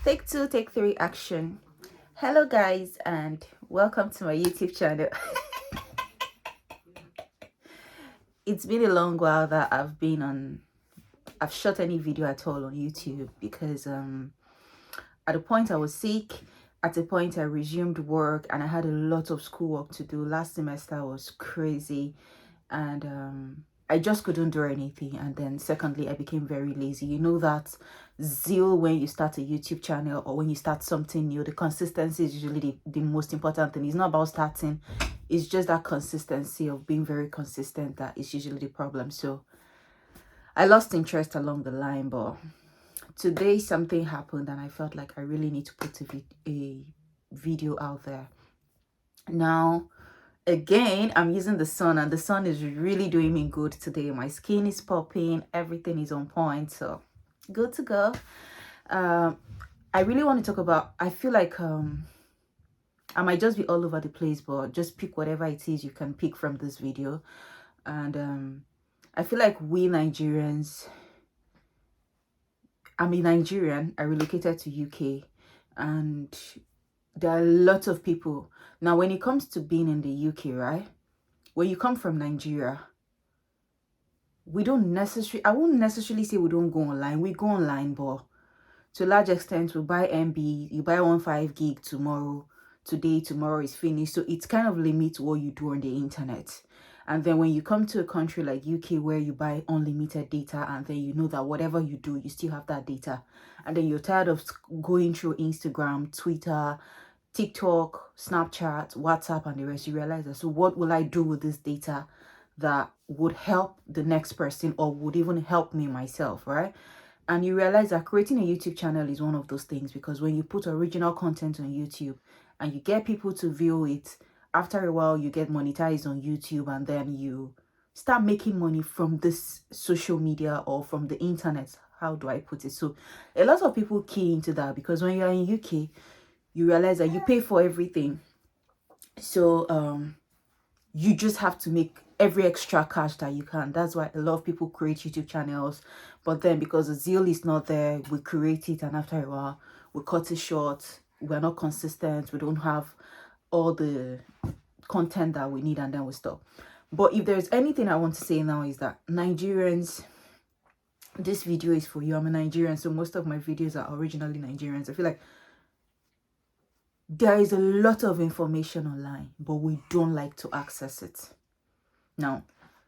Take two, take three, action. Hello, guys, and welcome to my YouTube channel. It's been a long while that I've shot any video at all on YouTube because at a point I was sick. At a point I resumed work and I had a lot of schoolwork to do. Last semester was crazy, and I just couldn't do anything. And then secondly, I became very lazy. You know that zeal when you start a YouTube channel or when you start something new, the consistency is usually the most important thing. It's not about starting, it's just that consistency of being very consistent that is usually the problem. So I lost interest along the line, but today something happened and I felt like I really need to put a video out there. Now, again, I'm using the sun and the sun is really doing me good today. My skin is popping, everything is on point, so good to go. I really want to talk about, I feel like I might just be all over the place, but just pick whatever it is you can pick from this video. And I feel like we Nigerians, I'm a Nigerian, I relocated to UK, and there are lots of people. Now, when it comes to being in the UK, right? When you come from Nigeria, we don't necessarily, I won't necessarily say we don't go online. We go online, but to a large extent, we buy MB, you buy 1.5 gig today, tomorrow is finished. So it kind of limits what you do on the internet. And then when you come to a country like UK where you buy unlimited data and then you know that whatever you do, you still have that data. And then you're tired of going through Instagram, Twitter, TikTok, Snapchat, WhatsApp, and the rest. You realize that, so what will I do with this data that would help the next person or would even help me myself, right? And you realize that creating a YouTube channel is one of those things, because when you put original content on YouTube and you get people to view it, after a while you get monetized on YouTube and then you start making money from this social media or from the internet. How do I put it? So a lot of people key into that, because when you're in UK, you realize that you pay for everything. So you just have to make every extra cash that you can. That's why a lot of people create YouTube channels, but then because the zeal is not there, we create it and after a while we cut it short. We're not consistent, we don't have all the content that we need, and then we stop. But if there's anything I want to say now is that Nigerians, this video is for you. I'm a Nigerian, so most of my videos are originally Nigerians. I feel like there is a lot of information online, but we don't like to access it. Now,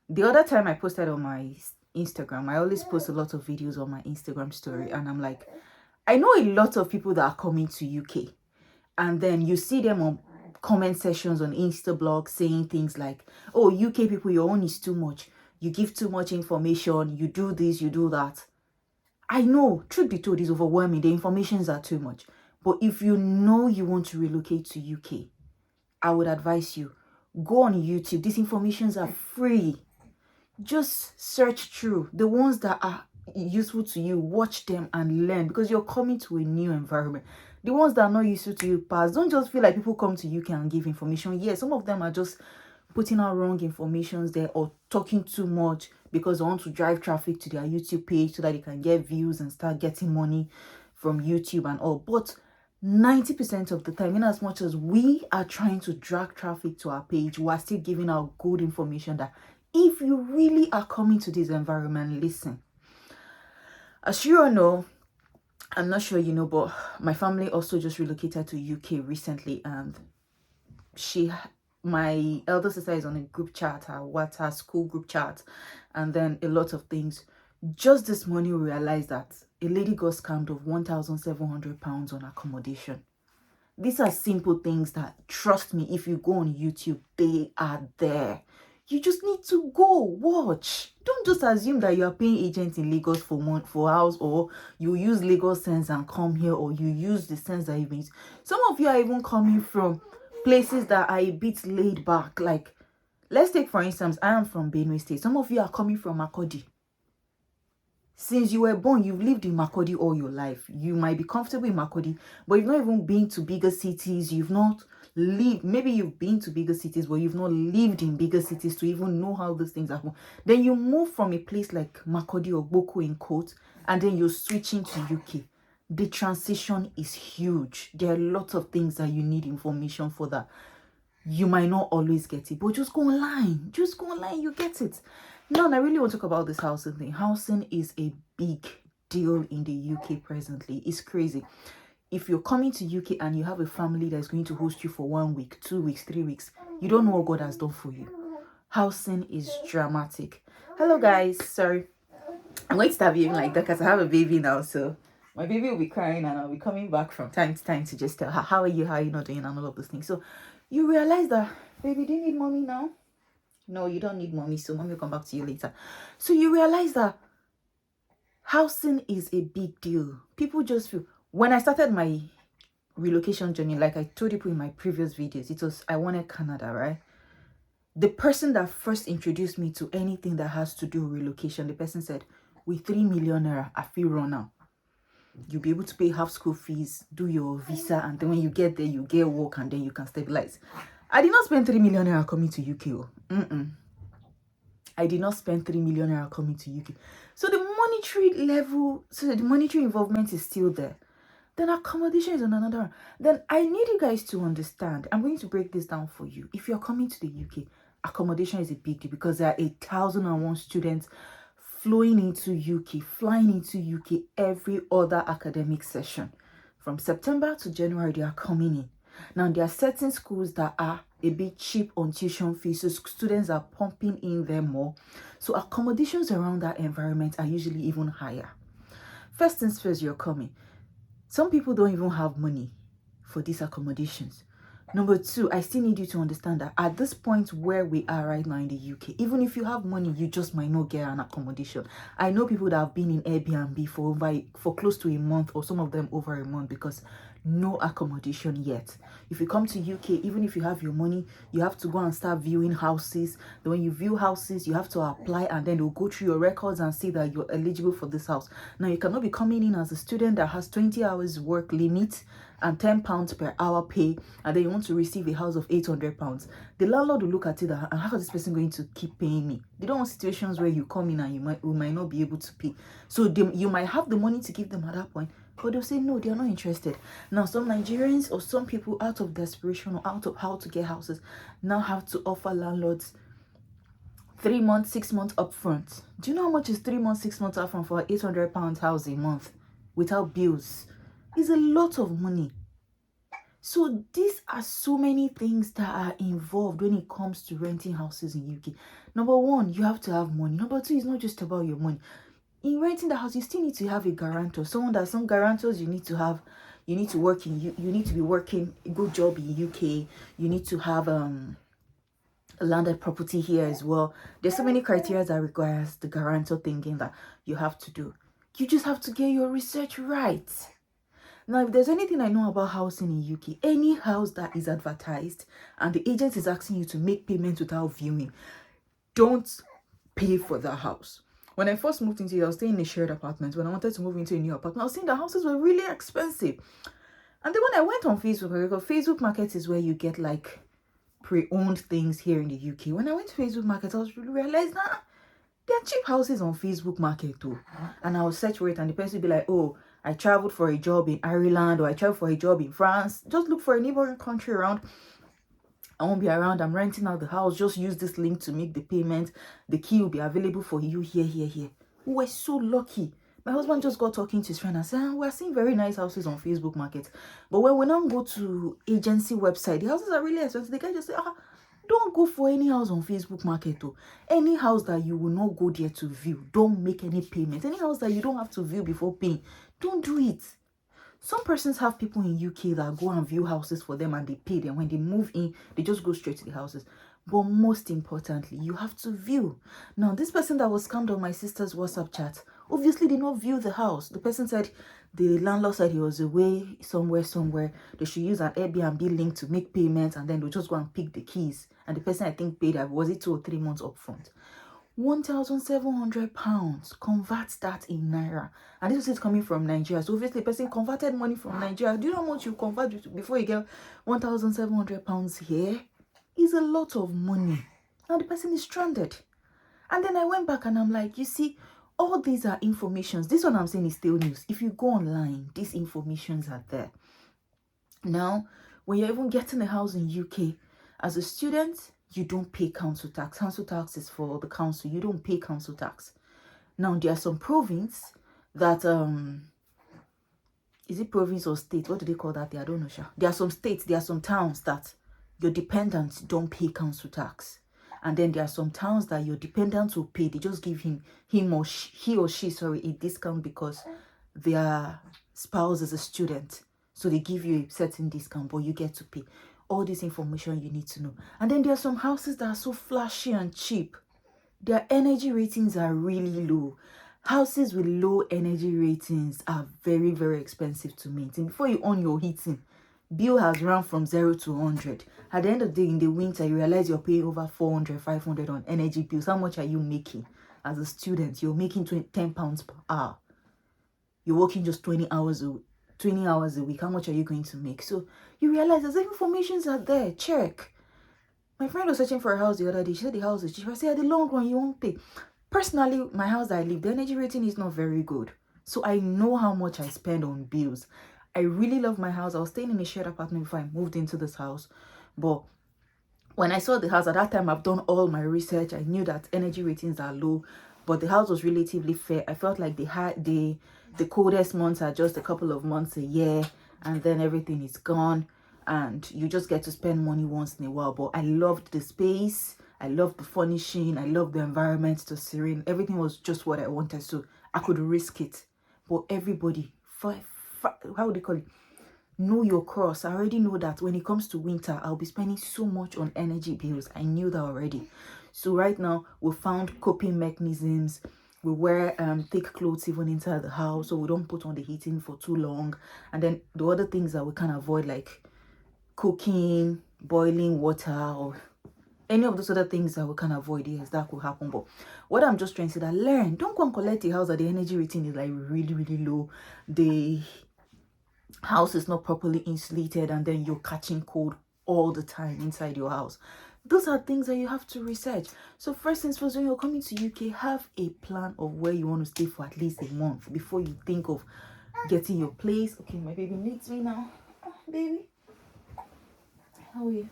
the other time I posted on my Instagram, I always post a lot of videos on my Instagram story, and I'm like, I know a lot of people that are coming to UK, and then you see them on comment sections on Instablog saying things like, oh, UK people, your own is too much. You give too much information. You do this, you do that. I know, truth be told, is overwhelming. The informations are too much. But if you know you want to relocate to UK, I would advise you, go on YouTube. These informations are free. Just search through the ones that are useful to you, watch them and learn, because you're coming to a new environment. The ones that are not useful to you, pass. Don't just feel like people come to UK and give information. Yes, some of them are just putting out wrong informations there or talking too much because they want to drive traffic to their YouTube page so that they can get views and start getting money from YouTube and all. But 90% of the time, in as much as we are trying to drag traffic to our page, we are still giving out good information that if you really are coming to this environment, listen. As you all know, I'm not sure you know, but my family also just relocated to UK recently, and my elder sister is on a group chat, her school group chat, and then a lot of things. Just this morning, we realized that a lady got scammed of £1,700 on accommodation. These are simple things that, trust me, if you go on YouTube, they are there. You just need to go watch. Don't just assume that you are paying agents in Lagos for house, or you use Lagos Sense and come here, or you use the sense that you've been. Some of you are even coming from places that are a bit laid back. Like, let's take for instance, I am from Benue State. Some of you are coming from Makurdi. Since you were born, you've lived in Makurdi all your life. You might be comfortable in Makurdi, but you've not even been to bigger cities. You've not lived, maybe you've been to bigger cities, but you've not lived in bigger cities to even know how those things happen. Then you move from a place like Makurdi or Boko in quote, and then you're switching to UK. The transition is huge. There are lots of things that you need information for that. You might not always get it, but just go online. Just go online, you get it. Now, I really want to talk about this housing thing. Housing is a big deal in the UK presently. It's crazy. If you're coming to UK and you have a family that's going to host you for 1 week, 2 weeks, 3 weeks, you don't know what God has done for you. Housing is dramatic. Hello, guys. Sorry. I'm going to start behaving like that because I have a baby now, so my baby will be crying and I'll be coming back from time to time to just tell her, how are you not doing, and all of those things. So you realize that, baby, do you need mommy now? No, you don't need mommy, so mommy will come back to you later. So you realize that housing is a big deal. People just feel, when I started my relocation journey, like I told you in my previous videos, it was, I wanted Canada, right? The person that first introduced me to anything that has to do with relocation, the person said, with 3 million naira, I feel run now. You'll be able to pay half school fees, do your visa, and then when you get there, you get work, and then you can stabilize. I did not spend 3 million naira coming to UK. I did not spend 3 million naira coming to UK. So the monetary level, so the monetary involvement is still there. Then accommodation is on another one. Then I need you guys to understand. I'm going to break this down for you. If you're coming to the UK, accommodation is a big deal because there are 1,001 students flowing into UK, flying into UK every other academic session. From September to January, they are coming in. Now, there are certain schools that are a bit cheap on tuition fees, so students are pumping in there more. So accommodations around that environment are usually even higher. First things first, you're coming. Some people don't even have money for these accommodations. Number two, I still need you to understand that at this point where we are right now in the UK, even if you have money, you just might not get an accommodation. I know people that have been in Airbnb for close to a month, or some of them over a month, because no accommodation yet. If you come to UK, even if you have your money, you have to go and start viewing houses. Then when you view houses, you have to apply, and then they'll go through your records and see that you're eligible for this house. Now, you cannot be coming in as a student that has 20 hours work limit and £10 per hour pay, and then you want to receive a house of £800. The landlord will look at it and how is this person going to keep paying me? They don't want situations where you come in and you might not be able to pay. So you might have the money to give them at that point, but they'll say no, they're not interested. Now, some Nigerians or some people, out of desperation or out of how to get houses, now have to offer landlords 3 months, 6 months upfront. Do you know how much is 3 months, 6 months upfront for an £800 house a month without bills? It's a lot of money. So these are so many things that are involved when it comes to renting houses in UK. Number one, you have to have money. Number two, it's not just about your money. In renting the house, you still need to have a guarantor. Some guarantors you need to have. You need to work in. You need to be working a good job in UK. You need to have a landed property here as well. There's so many criteria that requires the guarantor thinking that you have to do. You just have to get your research right. Now, if there's anything I know about housing in UK, any house that is advertised and the agent is asking you to make payments without viewing, don't pay for that house. When I first moved into it, I was staying in a shared apartment. When I wanted to move into a new apartment, I was seeing the houses were really expensive. And then when I went on Facebook, because Facebook Market is where you get like pre-owned things here in the UK. When I went to Facebook Market, I was really realized that there are cheap houses on Facebook Market too. And I would search for it, and the person would be like, oh, I traveled for a job in Ireland, or I traveled for a job in France. Just look for a neighboring country around. I won't be around. I'm renting out the house. Just use this link to make the payment. The key will be available for you here. We were so lucky. My husband just got talking to his friend and said, we're seeing very nice houses on Facebook Market. But when we now go to agency website, the houses are really expensive. The guy just say, don't go for any house on Facebook Market though. Any house that you will not go there to view, don't make any payment. Any house that you don't have to view before paying, don't do it. Some persons have people in UK that go and view houses for them and they pay them. When they move in, they just go straight to the houses. But most importantly, you have to view. Now, this person that was scammed on my sister's WhatsApp chat obviously did not view the house. The person said the landlord said he was away somewhere. They should use an Airbnb link to make payments, and then they'll just go and pick the keys. And the person, I think, paid, was it 2 or 3 months upfront? £1,700. Convert that in naira, and this is coming from Nigeria. So obviously the person converted money from Nigeria. Do you know how much you convert before you get £1,700 here? Is a lot of money. Now the person is stranded. And then I went back and I'm like, you see, All these are informations. This one I'm saying is still news. If you go online, these informations are there. Now, when you're even getting a house in UK, as a student, you don't pay council tax. Council tax is for the council. You don't pay council tax. Now, there are some province that, is it province or state? What do they call that? I don't know, Sha. There are some states, there are some towns that your dependents don't pay council tax. And then there are some towns that your dependents will pay. They just give he or she, a discount because their spouse is a student. So they give you a certain discount, but you get to pay. All this information you need to know. And then there are some houses that are so flashy and cheap. Their energy ratings are really low. Houses with low energy ratings are very, very expensive to maintain. Before you own your heating, bill has run from 0 to 100. At the end of the day, in the winter, you realize you're paying over 400, 500 on energy bills. How much are you making as a student? You're making 10 pounds per hour. You're working just 20 hours a week. How much are you going to make? So you realize there's informations out there. Check. My friend was searching for a house the other day. She said the house is cheap. I said, the long run, you won't pay. Personally, my house that I live, the energy rating is not very good. So I know how much I spend on bills. I really love my house. I was staying in a shared apartment before I moved into this house. But when I saw the house, at that time, I've done all my research. I knew that energy ratings are low, but the house was relatively fair. I felt like the coldest months are just a couple of months a year, and then everything is gone, and you just get to spend money once in a while. But I loved the space. I loved the furnishing. I loved the environment, the serene. Everything was just what I wanted, so I could risk it. But everybody, how would they call it? Know your cross. I already know that when it comes to winter, I'll be spending so much on energy bills. I knew that already. So right now, we found coping mechanisms. We wear thick clothes even inside the house, so we don't put on the heating for too long. And then the other things that we can avoid, like cooking, boiling water, or any of those other things that we can avoid, yes, that could happen. But what I'm just trying to say that learn. Don't go and collect a house that the energy rating is like really, really low. The house is not properly insulated, and then you're catching cold all the time inside your house. Those are things that you have to research. So first things first, when you're coming to UK, have a plan of where you want to stay for at least a month before you think of getting your place. Okay, my baby needs me now. Oh, baby, how are you?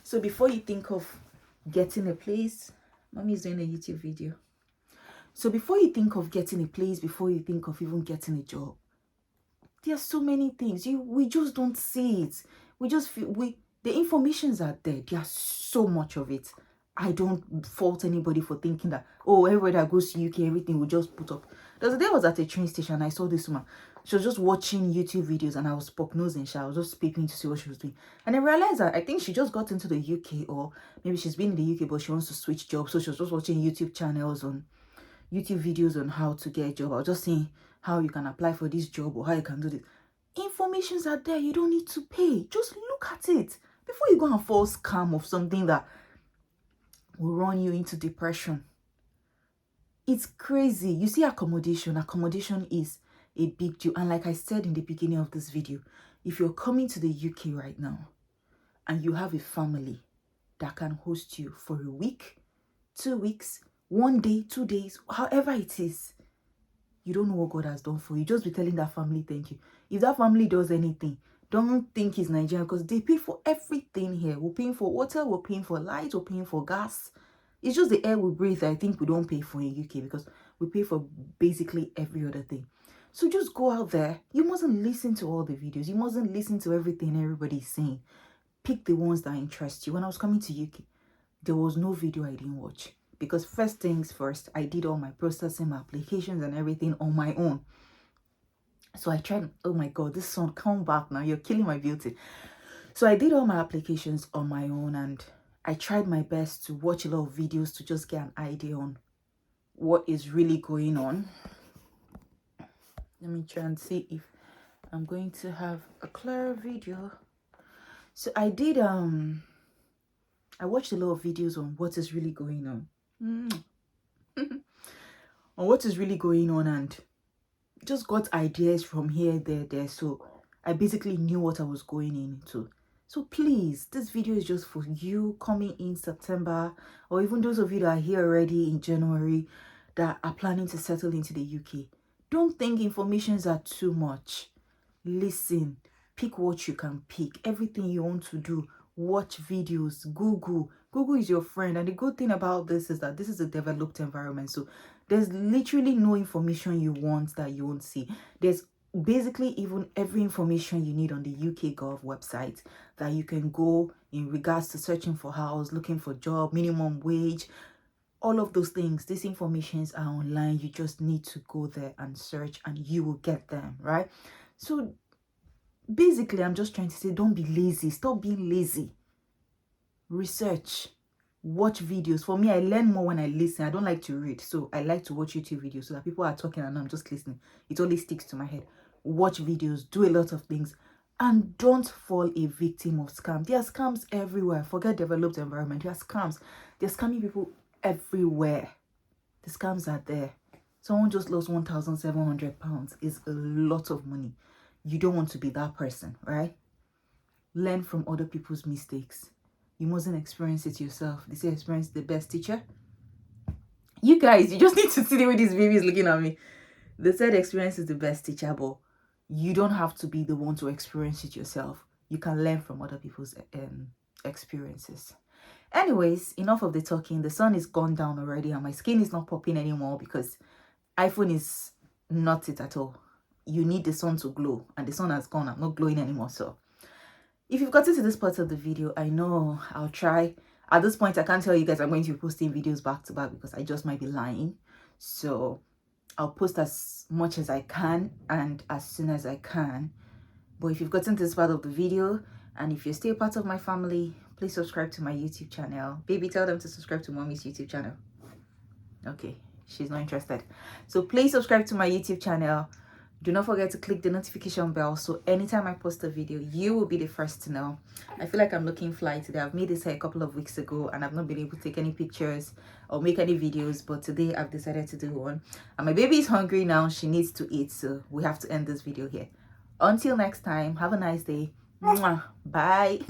So before you think of getting a place, mommy is doing a YouTube video. So before you think of getting a place, before you think of even getting a job, there are so many things. We just don't see it. We just feel the informations are there. There's so much of it. I don't fault anybody for thinking that, oh, everybody that goes to UK, everything will just put up. The other day I was at a train station and I saw this woman. She was just watching YouTube videos and I was nosing. I was just peeping to see what she was doing. And I realized that I think she just got into the UK, or maybe she's been in the UK but she wants to switch jobs. So she was just watching YouTube videos on how to get a job. I was just saying how you can apply for this job or how you can do this. Informations are there. You don't need to pay. Just look at it before you go and fall scam of something that will run you into depression. It's crazy. You see, accommodation is a big deal. And like I said in the beginning of this video, if you're coming to the UK right now and you have a family that can host you for a week, 2 weeks, 1 day, 2 days, however it is, you don't know what God has done for you. Just be telling that family thank you. If that family does anything, don't think it's Nigerian, because they pay for everything here. We're paying for water, we're paying for light, we're paying for gas. It's just the air we breathe I think we don't pay for in UK, because we pay for basically every other thing. So just go out there. You mustn't listen to all the videos. You mustn't listen to everything everybody's saying. Pick the ones that interest you. When I was coming to UK, there was no video I didn't watch. Because first things first, I did all my processing, my applications and everything on my own. So I tried, oh my God, this sun, come back now. You're killing my beauty. So I did all my applications on my own, and I tried my best to watch a lot of videos to just get an idea on what is really going on. Let me try and see if I'm going to have a clearer video. So I did, I watched a lot of videos on what is really going on. On what is really going on, and just got ideas from here, there. So I basically knew what I was going into. So please, this video is just for you coming in September, or even those of you that are here already in January, that are planning to settle into the UK. Don't think informations are too much. Listen, pick what you can pick. Everything you want to do, watch videos, Google. Google is your friend. And the good thing about this is that this is a developed environment. So there's literally no information you want that you won't see. There's basically even every information you need on the UK Gov website that you can go in regards to searching for house, looking for job, minimum wage, all of those things. These informations are online. You just need to go there and search and you will get them, right? So basically, I'm just trying to say, don't be lazy. Stop being lazy. Research. Watch videos. For me, I learn more when I listen. I don't like to read. So I like to watch YouTube videos so that people are talking and I'm just listening. It only sticks to my head. Watch videos. Do a lot of things. And don't fall a victim of scam. There are scams everywhere. Forget developed environment. There are scams. They're scamming people everywhere. The scams are there. Someone just lost £1,700. It's a lot of money. You don't want to be that person, right? Learn from other people's mistakes. You mustn't experience it yourself. They say experience is the best teacher. You guys, you just need to see the way this baby is looking at me. They said experience is the best teacher, but you don't have to be the one to experience it yourself. You can learn from other people's experiences. Anyways, enough of the talking. The sun is gone down already and my skin is not popping anymore because iPhone is not it at all. You need the sun to glow and the sun has gone. I'm not glowing anymore. So if you've gotten to this part of the video, I know I'll try. At this point, I can't tell you guys I'm going to be posting videos back to back because I just might be lying. So I'll post as much as I can and as soon as I can. But if you've gotten to this part of the video and if you're still part of my family, please subscribe to my YouTube channel. Baby, tell them to subscribe to Mommy's YouTube channel. Okay, she's not interested. So please subscribe to my YouTube channel. Do not forget to click the notification bell so anytime I post a video, you will be the first to know. I feel like I'm looking fly today. I've made this hair a couple of weeks ago and I've not been able to take any pictures or make any videos, but today I've decided to do one. And my baby is hungry now. She needs to eat, so we have to end this video here. Until next time, have a nice day. Mwah. Bye.